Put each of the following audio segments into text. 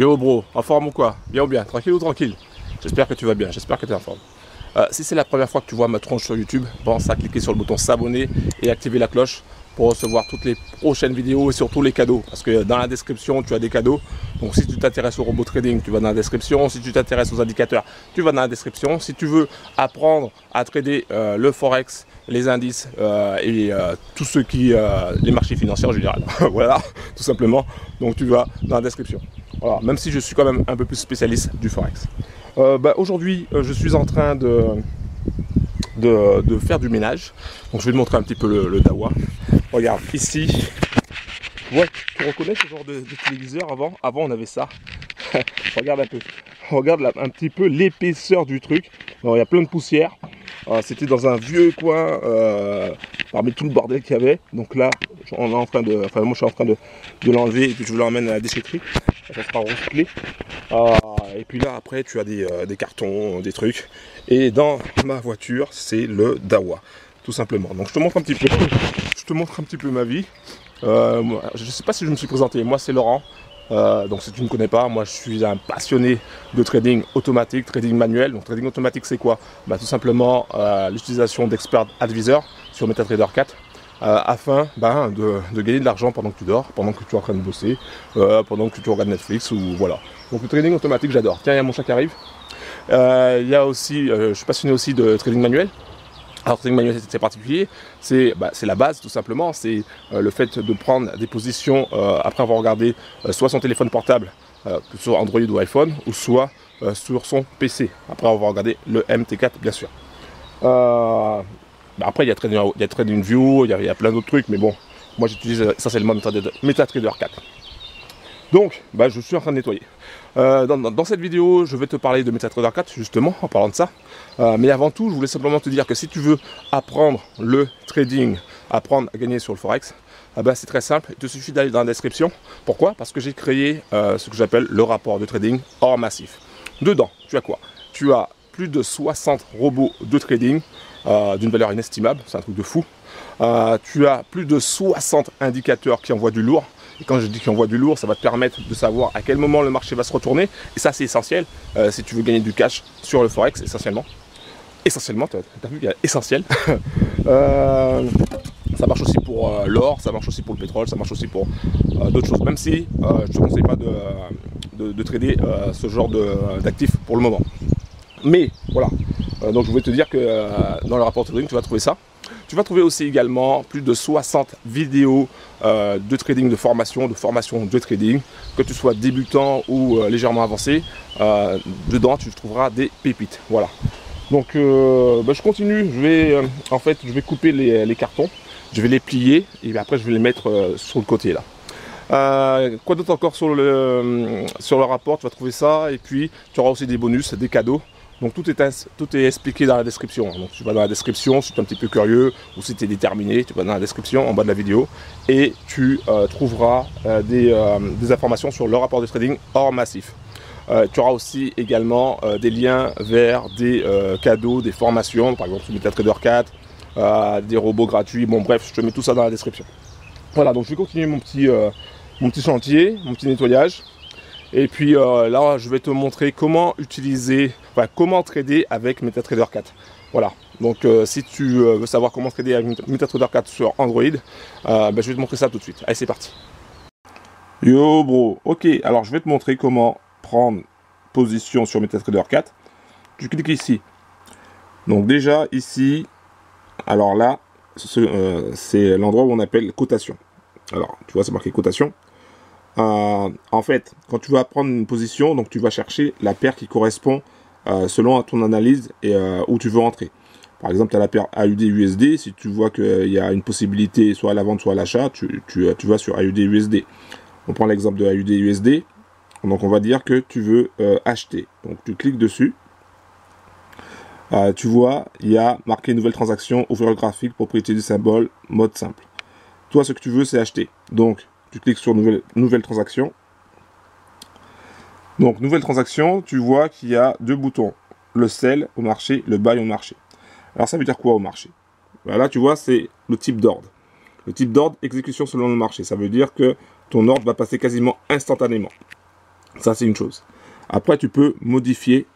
Yo bro, en forme ou quoi? Bien ou bien? Tranquille ou tranquille? J'espère que tu vas bien, j'espère que tu es en forme. Si c'est la première fois que tu vois ma tronche sur YouTube, pense à cliquer sur le bouton s'abonner et activer la cloche pour recevoir toutes les prochaines vidéos et surtout les cadeaux. Parce que dans la description, tu as des cadeaux. Donc si tu t'intéresses au robot trading, tu vas dans la description. Si tu t'intéresses aux indicateurs, tu vas dans la description. Si tu veux apprendre à trader le forex, les indices et tout ce qui les marchés financiers en général. Voilà, tout simplement. Donc tu vas dans la description. Voilà, même si je suis quand même un peu plus spécialiste du forex. Aujourd'hui, je suis en train de faire du ménage. Donc je vais te montrer un petit peu le Dahua. Regarde, ici, ouais, tu reconnais ce genre de téléviseur avant? Avant, on avait ça. Regarde un peu. Regarde là, un petit peu l'épaisseur du truc. Alors, il y a plein de poussière. C'était dans un vieux coin parmi tout le bordel qu'il y avait. Donc là, on est en train de, enfin, moi je suis en train de l'enlever et puis je l'emmène à la déchetterie. Ça sera recyclé. Et puis là, après, tu as des cartons, des trucs. Et dans ma voiture, c'est le Dahua, tout simplement. Donc je te montre un petit peu, je te montre un petit peu ma vie. Je ne sais pas si je me suis présenté. Moi, c'est Laurent. Donc si tu ne me connais pas, moi je suis un passionné de trading automatique, trading manuel. Donc trading automatique c'est quoi? Tout simplement l'utilisation d'Expert Advisor sur MetaTrader 4 afin de gagner de l'argent pendant que tu dors, pendant que tu es en train de bosser, pendant que tu regardes Netflix ou voilà. Donc le trading automatique j'adore. Tiens, il y a mon chat qui arrive. Il y a aussi, je suis passionné aussi de trading manuel. Alors, trading manuel, c'est particulier, c'est la base tout simplement, c'est le fait de prendre des positions après avoir regardé soit son téléphone portable, sur Android ou iPhone, ou soit sur son PC, après avoir regardé le MT4 bien sûr. Après, il y a TradingView, il y a plein d'autres trucs, mais bon, moi j'utilise essentiellement MetaTrader 4. Donc, je suis en train de nettoyer. Dans cette vidéo, je vais te parler de MetaTrader 4, justement, en parlant de ça. Mais avant tout, je voulais simplement te dire que si tu veux apprendre le trading, apprendre à gagner sur le Forex, c'est très simple, il te suffit d'aller dans la description. Pourquoi? Parce que j'ai créé ce que j'appelle le rapport de trading hors massif. Dedans, tu as quoi? Tu as plus de 60 robots de trading d'une valeur inestimable, c'est un truc de fou. Tu as plus de 60 indicateurs qui envoient du lourd. Et quand je dis qu'il envoie du lourd, ça va te permettre de savoir à quel moment le marché va se retourner. Et ça, c'est essentiel si tu veux gagner du cash sur le Forex, essentiellement. Essentiellement, tu as vu qu'il y a essentiel. Ça marche aussi pour l'or, ça marche aussi pour le pétrole, ça marche aussi pour d'autres choses. Même si je ne te conseille pas de trader ce genre d'actifs pour le moment. Mais voilà, donc je voulais te dire que dans le rapport trading, tu vas trouver ça. Tu vas trouver aussi également plus de 60 vidéos de trading, de formation de trading, que tu sois débutant ou légèrement avancé. Dedans, tu trouveras des pépites. Voilà. Donc, je continue. Je vais couper les cartons. Je vais les plier et après, je vais les mettre sur le côté là. Quoi d'autre encore sur le rapport? Tu vas trouver ça et puis tu auras aussi des bonus, des cadeaux. Donc tout est expliqué dans la description. Donc tu vas dans la description si tu es un petit peu curieux ou si tu es déterminé, tu vas dans la description en bas de la vidéo et tu trouveras des informations sur le rapport de trading hors massif. Tu auras aussi également des liens vers des cadeaux, des formations, par exemple sur MetaTrader 4, des robots gratuits. Bon bref, je te mets tout ça dans la description. Voilà, donc je vais continuer mon petit chantier, mon petit nettoyage. Et puis là, je vais te montrer comment comment trader avec MetaTrader 4. Voilà. Donc si tu veux savoir comment trader avec MetaTrader 4 sur Android, je vais te montrer ça tout de suite. Allez, c'est parti. Yo bro, ok. Alors je vais te montrer comment prendre position sur MetaTrader 4. Tu cliques ici. Donc déjà ici, alors là, c'est l'endroit où on appelle cotation. Alors tu vois, c'est marqué cotation. En fait, quand tu vas prendre une position, donc tu vas chercher la paire qui correspond selon à ton analyse et où tu veux entrer. Par exemple, tu as la paire AUD-USD. Si tu vois qu'il y a une possibilité soit à la vente, soit à l'achat, tu vas sur AUD-USD. On prend l'exemple de AUD-USD. Donc, on va dire que tu veux acheter. Donc, tu cliques dessus. Tu vois, il y a marqué nouvelle transaction, ouvrir le graphique, propriété du symbole, mode simple. Toi, ce que tu veux, c'est acheter. Donc, tu cliques sur nouvelle transaction. Donc, nouvelle transaction, tu vois qu'il y a deux boutons. Le sell au marché, le buy au marché. Alors, ça veut dire quoi au marché? Là, tu vois, c'est le type d'ordre. Le type d'ordre, exécution selon le marché. Ça veut dire que ton ordre va passer quasiment instantanément. Ça, c'est une chose. Après, tu peux modifier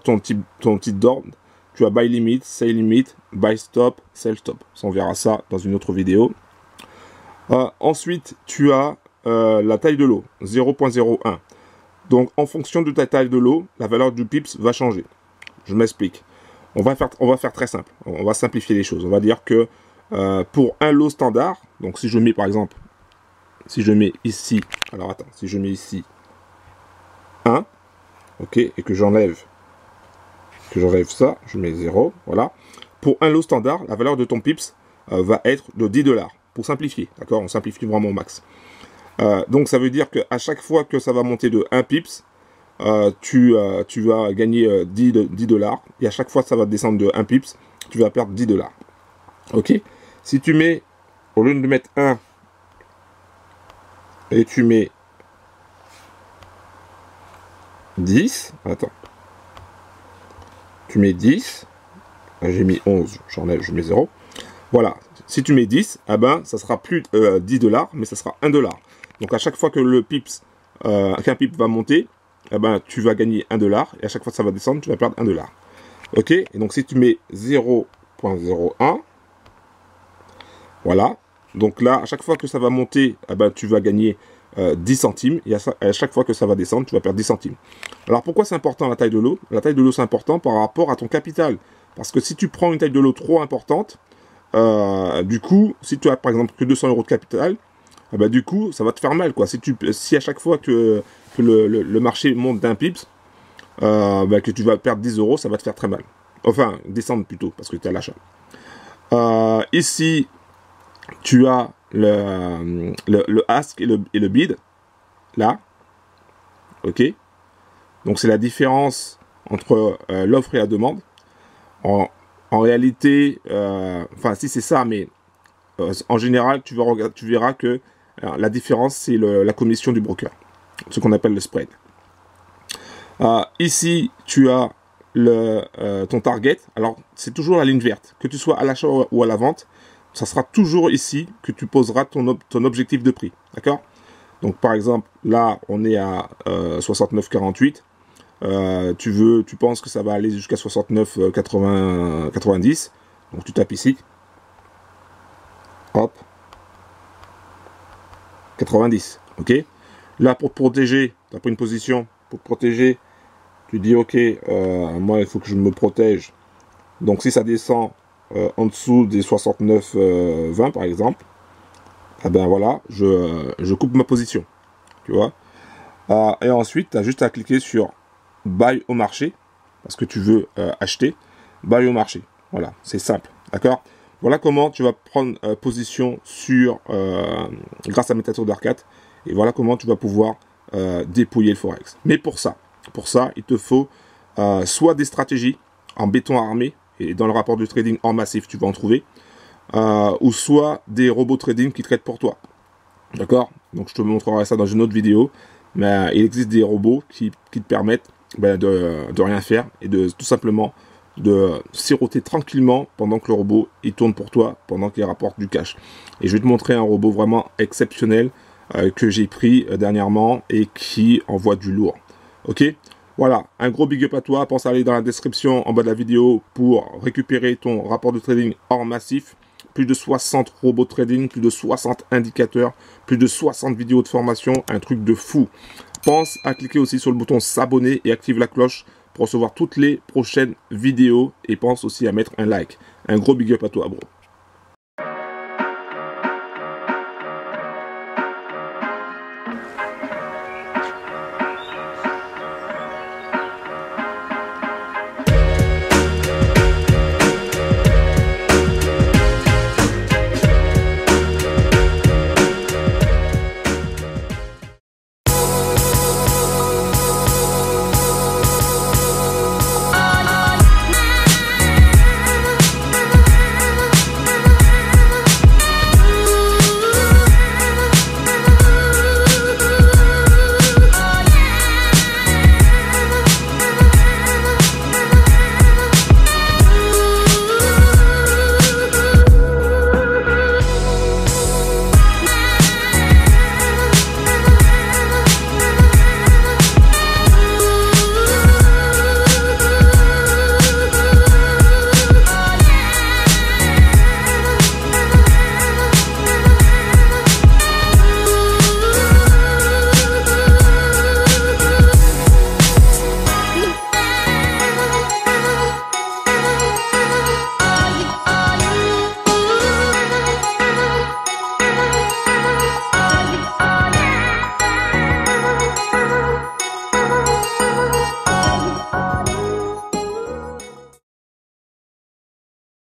ton type d'ordre. Tu as buy limit, sell limit, buy stop, sell stop. On verra ça dans une autre vidéo. Ensuite, tu as la taille de lot, 0.01. Donc, en fonction de ta taille de lot, la valeur du pips va changer. Je m'explique. On va faire très simple. On va simplifier les choses. On va dire que pour un lot standard, donc si je mets par exemple, si je mets ici, alors attends, si je mets ici 1, ok, et que j'enlève ça, je mets 0, voilà. Pour un lot standard, la valeur de ton pips va être de 10 $, pour simplifier, d'accord? On simplifie vraiment au max. Donc ça veut dire qu'à chaque fois que ça va monter de 1 pips, tu vas gagner 10 $, et à chaque fois que ça va descendre de 1 pips, tu vas perdre 10 $. Ok? Si tu mets, au lieu de mettre 1, et tu mets 10, attends, tu mets 10, j'ai mis 11, j'enlève, je mets 0, voilà, si tu mets 10, eh ben, ça sera plus 10 $, mais ça sera 1 $. Donc à chaque fois que le pips, qu'un pips va monter, eh ben, tu vas gagner 1 $, et à chaque fois que ça va descendre, tu vas perdre 1 $. Ok? Et donc si tu mets 0.01, voilà, donc là, à chaque fois que ça va monter, eh ben, tu vas gagner 10 centimes, et à chaque fois que ça va descendre, tu vas perdre 10 centimes. Alors pourquoi c'est important la taille de lot? La taille de lot, c'est important par rapport à ton capital. Parce que si tu prends une taille de lot trop importante, du coup, si tu as par exemple que 200 € de capital, bah, du coup, ça va te faire mal, quoi. Si à chaque fois que le marché monte d'un pips, bah, que tu vas perdre 10 €, ça va te faire très mal. Enfin, descendre plutôt, parce que tu es à l'achat. Ici, tu as le ask et le bid, là. Ok. Donc, c'est la différence entre l'offre et la demande. En réalité, enfin, si c'est ça, mais en général, tu verras que la différence, c'est la commission du broker, ce qu'on appelle le spread. Ici, tu as ton target. Alors, c'est toujours la ligne verte. Que tu sois à l'achat ou à la vente, ça sera toujours ici que tu poseras ton objectif de prix. D'accord? Donc, par exemple, là, on est à 69,48. Tu penses que ça va aller jusqu'à 69,90. Donc, tu tapes ici. Hop. 90, ok. Là, pour te protéger, tu as pris une position. Pour te protéger, tu dis, ok, moi, il faut que je me protège. Donc, si ça descend en dessous des 69,20, par exemple, eh ben voilà, je coupe ma position. Tu vois. Et ensuite, tu as juste à cliquer sur Buy au marché, parce que tu veux acheter. Buy au marché. Voilà, c'est simple, d'accord. Voilà comment tu vas prendre position sur grâce à MetaTrader 4, et voilà comment tu vas pouvoir dépouiller le Forex. Mais pour ça, il te faut soit des stratégies en béton armé, et dans le rapport de trading en massif, tu vas en trouver, ou soit des robots trading qui traitent pour toi. D'accord? Donc je te montrerai ça dans une autre vidéo, mais il existe des robots qui te permettent de rien faire et de tout simplement de siroter tranquillement pendant que le robot il tourne pour toi, pendant qu'il rapporte du cash. Et je vais te montrer un robot vraiment exceptionnel que j'ai pris dernièrement et qui envoie du lourd. Ok, voilà, un gros big up à toi. Pense à aller dans la description en bas de la vidéo pour récupérer ton rapport de trading hors massif. Plus de 60 robots trading, plus de 60 indicateurs, plus de 60 vidéos de formation, un truc de fou. Pense à cliquer aussi sur le bouton s'abonner et active la cloche pour recevoir toutes les prochaines vidéos, et pense aussi à mettre un like. Un gros big up à toi, bro.